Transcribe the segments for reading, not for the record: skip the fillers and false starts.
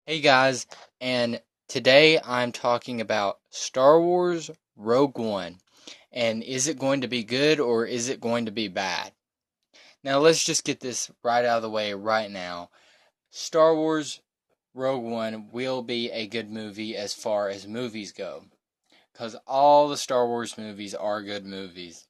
Hey guys, and today I'm talking about Star Wars Rogue One. And is it going to be good or is it going to be bad? Now let's just get this right out of the way right now. Star Wars Rogue One will be a good movie as far as movies go, because all the Star Wars movies are good movies.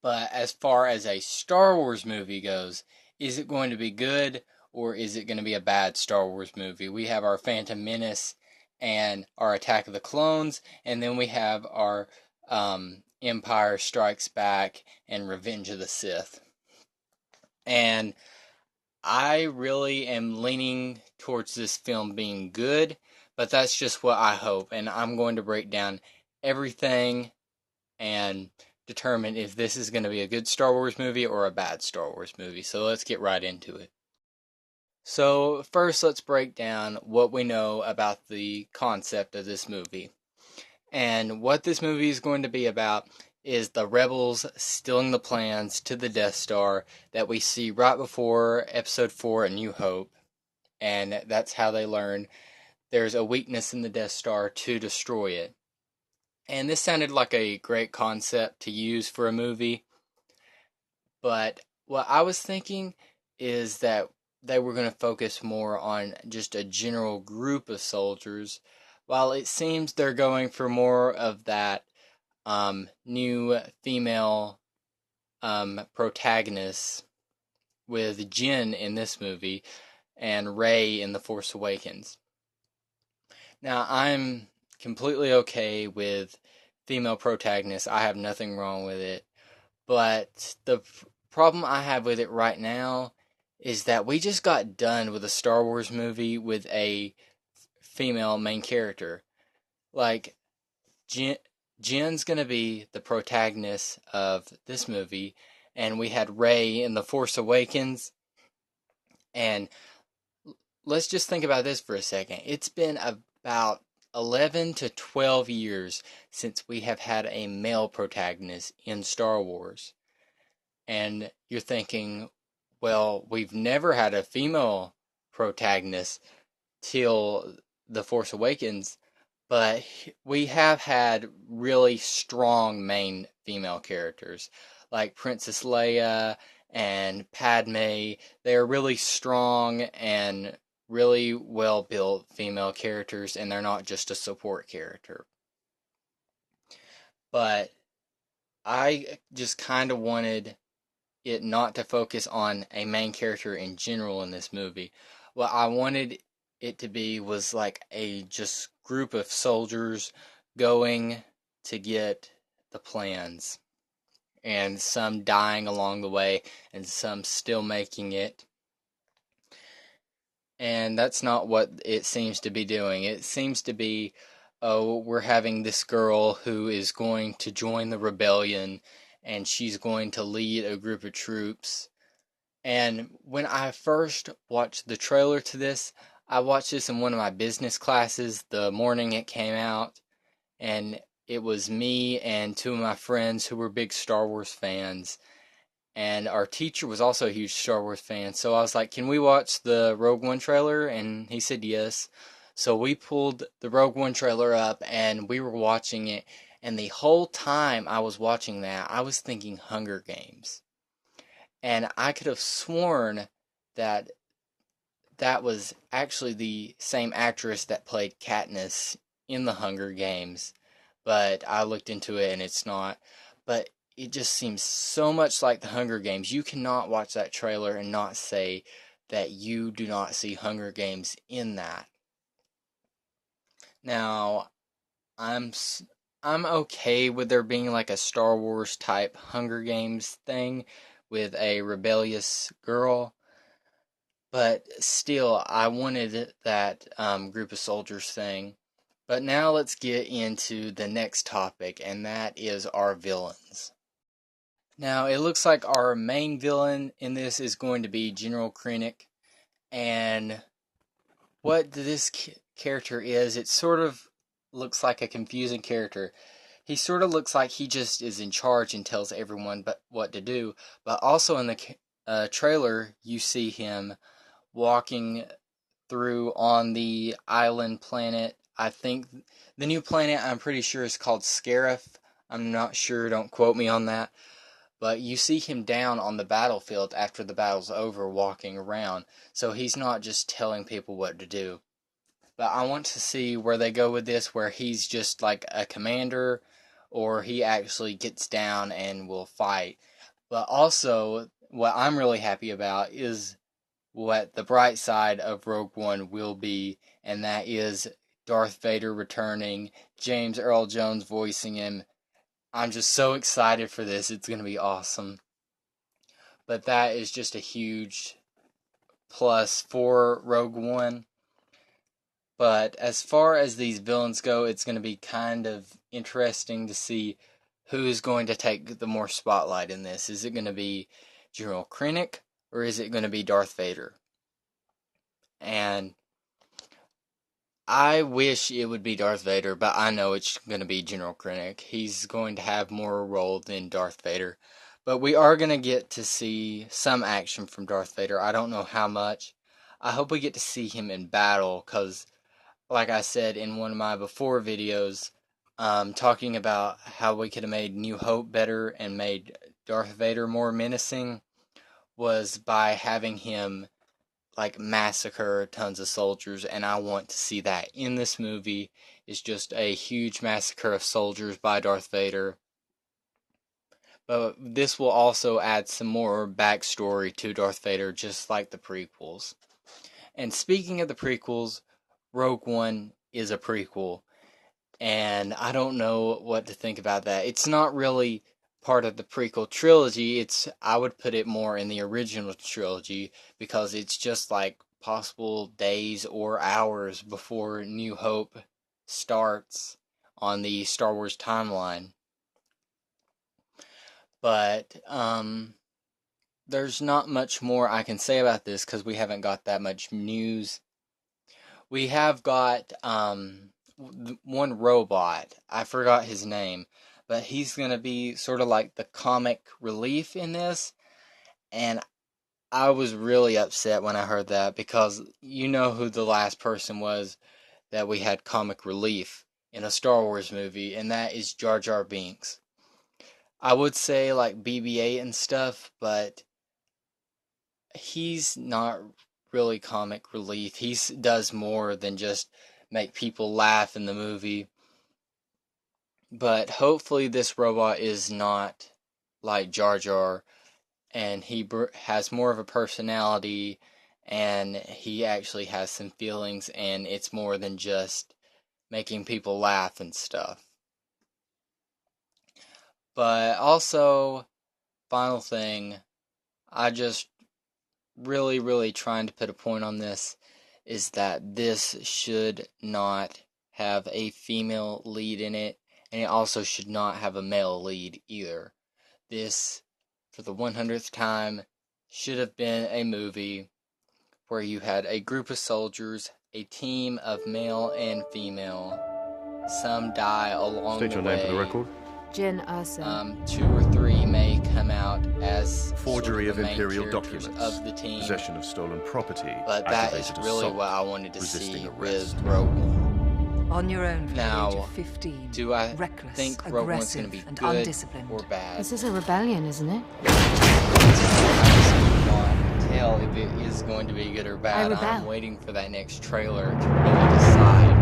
But as far as a Star Wars movie goes, is it going to be good or is it going to be a bad Star Wars movie? We have our Phantom Menace and our Attack of the Clones, and then we have our Empire Strikes Back and Revenge of the Sith. And I really am leaning towards this film being good, but that's just what I hope. And I'm going to break down everything and determine if this is going to be a good Star Wars movie or a bad Star Wars movie. So let's get right into it. So, first, let's break down what we know about the concept of this movie. And what this movie is going to be about is the rebels stealing the plans to the Death Star that we see right before Episode 4 A New Hope. And that's how they learn there's a weakness in the Death Star to destroy it. And this sounded like a great concept to use for a movie, but what I was thinking is that they were going to focus more on just a general group of soldiers, while it seems they're going for more of that new female protagonist with Jyn in this movie and Rey in The Force Awakens. Now, I'm completely okay with female protagonists. I have nothing wrong with it. But the problem I have with it right now is that we just got done with a Star Wars movie with a female main character. Like, Jin's gonna be the protagonist of this movie, and we had Rey in The Force Awakens. And let's just think about this for a second. It's been about 11 to 12 years since we have had a male protagonist in Star Wars. And you're thinking, well, we've never had a female protagonist till The Force Awakens, but we have had really strong main female characters like Princess Leia and Padme. They are really strong and really well built female characters, and they're not just a support character. But I just kind of wanted it not to focus on a main character in general in this movie. What I wanted it to be was like a just group of soldiers going to get the plans, and some dying along the way and some still making it. And that's not what it seems to be doing. It seems to be, oh, we're having this girl who is going to join the rebellion and she's going to lead a group of troops. And when I first watched the trailer to this, I watched this in one of my business classes the morning it came out, and it was me and two of my friends who were big Star Wars fans, and our teacher was also a huge Star Wars fan. So I was like, "Can we watch the Rogue One trailer?" And he said yes. So we pulled the Rogue One trailer up, and we were watching it, and the whole time I was watching that, I was thinking Hunger Games. And I could have sworn that that was actually the same actress that played Katniss in the Hunger Games, but I looked into it and it's not. But it just seems so much like the Hunger Games. You cannot watch that trailer and not say that you do not see Hunger Games in that. Now, I'm I'm okay with there being like a Star Wars type Hunger Games thing with a rebellious girl, but still, I wanted that group of soldiers thing. But now let's get into the next topic, and that is our villains. Now, it looks like our main villain in this is going to be General Krennic, and what this character is, it sort of looks like a confusing character. He sort of looks like he just is in charge and tells everyone but what to do, but also in the trailer, you see him walking through on the island planet. I think the new planet, I'm pretty sure, is called Scarif. I'm not sure, don't quote me on that. But you see him down on the battlefield after the battle's over, walking around. So he's not just telling people what to do. But I want to see where they go with this, where he's just like a commander, or he actually gets down and will fight. But also, what I'm really happy about is what the bright side of Rogue One will be, and that is Darth Vader returning, James Earl Jones voicing him. I'm just so excited for this. It's going to be awesome. But that is just a huge plus for Rogue One. But as far as these villains go, it's going to be kind of interesting to see who's going to take the more spotlight in this. Is it going to be General Krennic, or is it going to be Darth Vader? And I wish it would be Darth Vader, but I know it's going to be General Krennic. He's going to have more role than Darth Vader. But we are going to get to see some action from Darth Vader. I don't know how much. I hope we get to see him in battle, because, like I said in one of my before videos, talking about how we could have made New Hope better and made Darth Vader more menacing, was by having him like massacre tons of soldiers, and I want to see that in this movie. It's just a huge massacre of soldiers by Darth Vader. But this will also add some more backstory to Darth Vader, just like the prequels. And speaking of the prequels, Rogue One is a prequel, and I don't know what to think about that. It's not really part of the prequel trilogy. I would put it more in the original trilogy, because it's just like possible days or hours before New Hope starts on the Star Wars timeline. But there's not much more I can say about this, because we haven't got that much news. We have got one robot. I forgot his name, but he's going to be sort of like the comic relief in this. And I was really upset when I heard that, because you know who the last person was that we had comic relief in a Star Wars movie, and that is Jar Jar Binks. I would say like BB-8 and stuff, but he's not really comic relief. He does more than just make people laugh in the movie. But hopefully this robot is not like Jar Jar, and he has more of a personality, and he actually has some feelings, and it's more than just making people laugh and stuff. But also, final thing, I just really trying to put a point on this, is that this should not have a female lead in it, and it also should not have a male lead either. This, for the 100th time, should have been a movie where you had a group of soldiers, a team of male and female. Some die along State the your way. name for the record. Jin Erso. 2 or 3 may come out as Forgery sort of the main imperial characters documents. of the team. Possession of stolen property. But that is Aggravated really assault, what I wanted to resisting see arrest. with Rogue One. On your own from the age Now, of 15. do I Reckless, think Rogue One's going to be aggressive, and good undisciplined. or bad? This is a rebellion, isn't it? I can't tell if it is going to be good or bad. rebel. I'm waiting for that next trailer to really decide.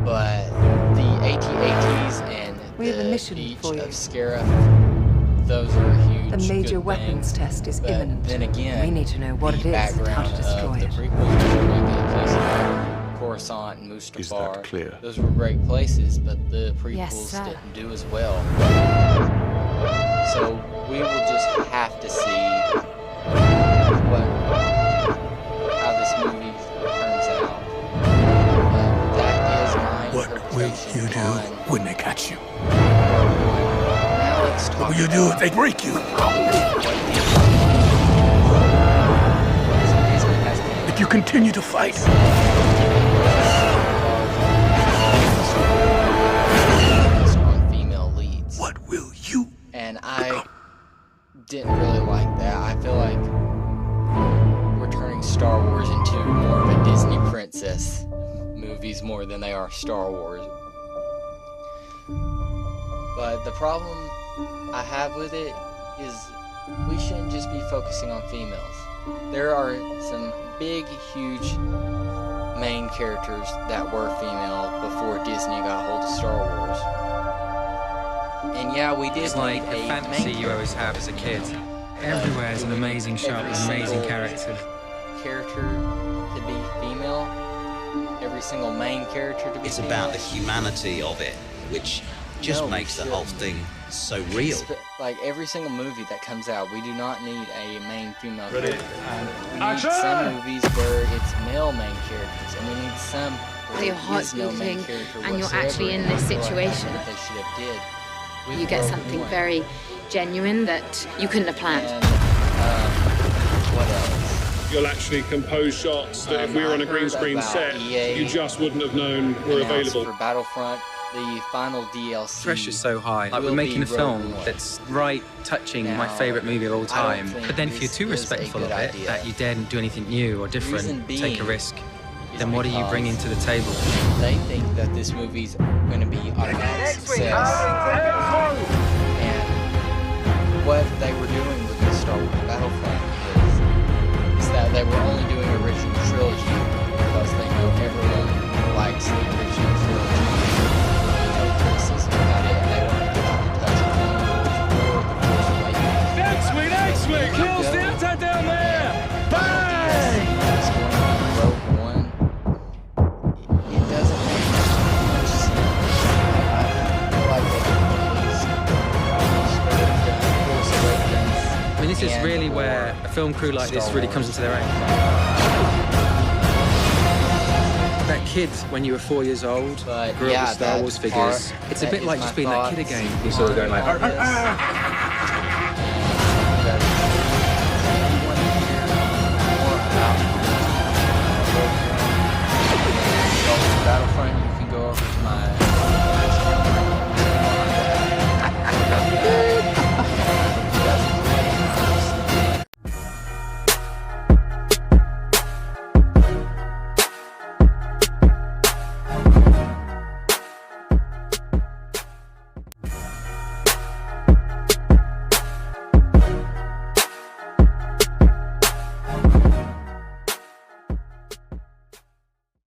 But the AT-ATs and We have a the mission beach for you. of Scarif, those are huge. A major good weapons things. test is But imminent. then again, We need to know what the it is and how background to destroy of the it. prequels were really good places like Coruscant and Mustafar. Is that clear? Those were great places, but the prequels Yes, sir. didn't do as well. So we will just have to see how this movie turns out. But that is my What will interpretation you do on when they catch you? Now let's talk What will you do if they break you? If you continue to fight? on female leads. What will you? And I didn't really like that. I feel like we're turning Star Wars into more of princess movies more than they are Star Wars. But the problem I have with it is we shouldn't just be focusing on females. There are some big, huge main characters that were female before Disney got hold of Star Wars. And yeah, we did It's like need the a fantasy main you always have as a kid. Everywhere is an amazing shot, an amazing character. Character to be female. Every single main character to be It's female. about the humanity of it, which just makes the whole thing so real. Like every single movie that comes out, we do not need a main female Ready? character. We need some movies where it's male main characters, and we need some where Your there heart's is no main beating, character and you're whatsoever, actually in and this I feel like that's situation. what they should have did with You get Rogue something One. very genuine that you couldn't have planned. And what else? You'll actually compose shots that if we were on a green screen set, you just wouldn't have known were Announced available. for Battlefront, the final DLC. Pressure's so high. Like, we're will making be a film Rogue One. that's right touching my Now, favourite movie of all I don't time. think But then if you're this too is a respectful of good it, idea. that you daren't do anything new or different, Reason take a being risk, is then what are you because bringing to the table? They think that this movie's going to be automatic success. And what they were doing with the Star Wars Battlefront is that they were only doing original trilogy because they know everyone likes the original trilogy. No criticism about it, and they weren't allowed to touch Clone Wars or The Force Awakens. Next week, kills the outside down there! Bang! It's going to be Rogue One. It doesn't make much sense. I feel like they could at least Force Awakens. I mean, this is and really where a film crew like this Star really Wars. comes into their own. That kid, when you were 4 years old, But grew yeah, up with Star Wars that figures. part- It's a that bit is like my just being that kid thoughts again. You're on sort of going like, all this.